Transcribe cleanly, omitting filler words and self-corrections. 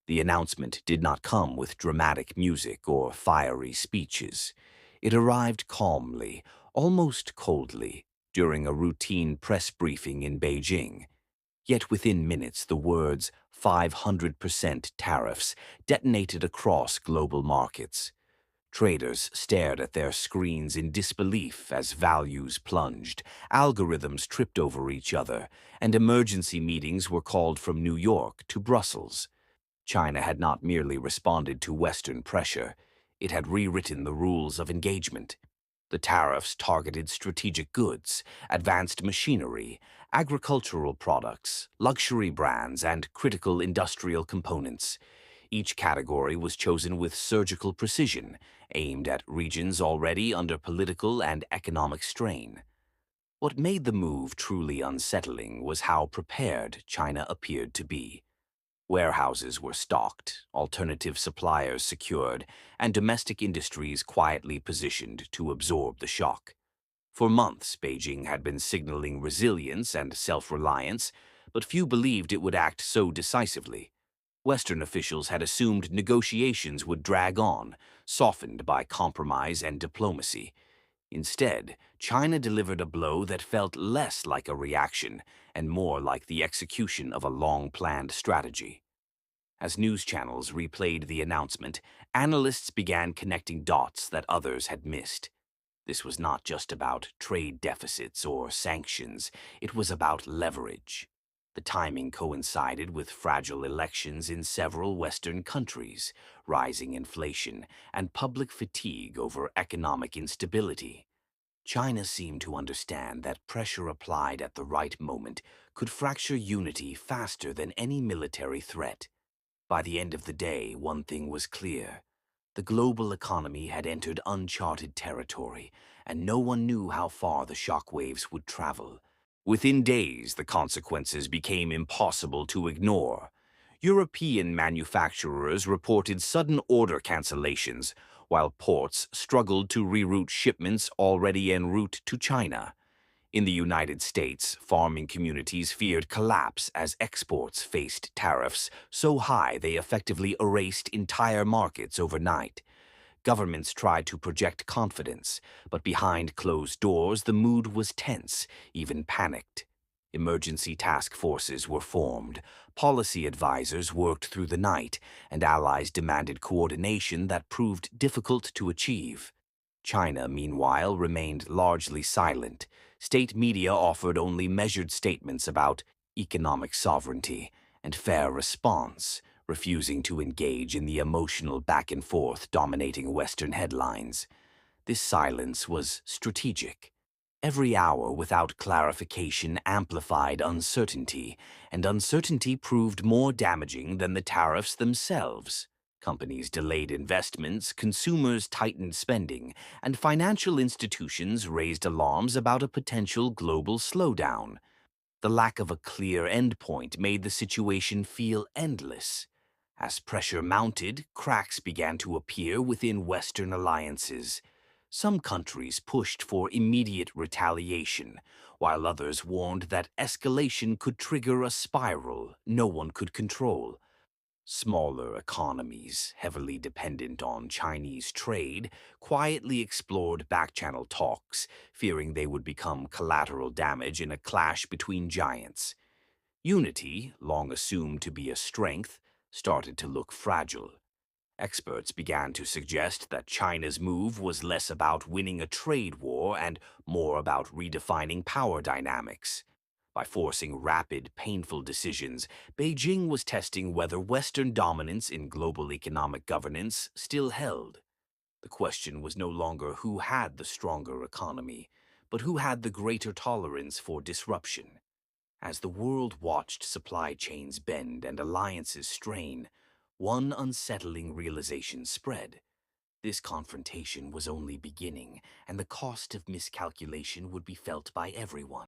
The announcement did not come with dramatic music or fiery speeches. It arrived calmly, almost coldly, during a routine press briefing in Beijing. Yet within minutes, the words 500% tariffs detonated across global markets. Traders stared at their screens in disbelief as values plunged, algorithms tripped over each other, and emergency meetings were called from New York to Brussels. China had not merely responded to Western pressure, it had rewritten the rules of engagement. The tariffs targeted strategic goods, advanced machinery, agricultural products, luxury brands, and critical industrial components. Each category was chosen with surgical precision, aimed at regions already under political and economic strain. What made the move truly unsettling was how prepared China appeared to be. Warehouses were stocked, alternative suppliers secured, and domestic industries quietly positioned to absorb the shock. For months, Beijing had been signaling resilience and self-reliance, but few believed it would act so decisively. Western officials had assumed negotiations would drag on, softened by compromise and diplomacy. Instead, China delivered a blow that felt less like a reaction and more like the execution of a long-planned strategy. As news channels replayed the announcement, analysts began connecting dots that others had missed. This was not just about trade deficits or sanctions, it was about leverage. The timing coincided with fragile elections in several Western countries, rising inflation, and public fatigue over economic instability. China seemed to understand that pressure applied at the right moment could fracture unity faster than any military threat. By the end of the day, one thing was clear. The global economy had entered uncharted territory, and no one knew how far the shockwaves would travel. Within days, the consequences became impossible to ignore. European manufacturers reported sudden order cancellations, while ports struggled to reroute shipments already en route to China. In the United States, farming communities feared collapse as exports faced tariffs so high they effectively erased entire markets overnight. Governments tried to project confidence, but behind closed doors the mood was tense, even panicked. Emergency task forces were formed, policy advisors worked through the night, and allies demanded coordination that proved difficult to achieve. China, meanwhile, remained largely silent. State media offered only measured statements about economic sovereignty and fair response, refusing to engage in the emotional back and forth dominating Western headlines. This silence was strategic. Every hour without clarification amplified uncertainty, and uncertainty proved more damaging than the tariffs themselves. Companies delayed investments, consumers tightened spending, and financial institutions raised alarms about a potential global slowdown. The lack of a clear endpoint made the situation feel endless. As pressure mounted, cracks began to appear within Western alliances. Some countries pushed for immediate retaliation, while others warned that escalation could trigger a spiral no one could control. Smaller economies, heavily dependent on Chinese trade, quietly explored back-channel talks, fearing they would become collateral damage in a clash between giants. Unity, long assumed to be a strength, started to look fragile. Experts began to suggest that China's move was less about winning a trade war and more about redefining power dynamics. By forcing rapid, painful decisions, Beijing was testing whether Western dominance in global economic governance still held. The question was no longer who had the stronger economy, but who had the greater tolerance for disruption. As the world watched supply chains bend and alliances strain, one unsettling realization spread. This confrontation was only beginning, and the cost of miscalculation would be felt by everyone.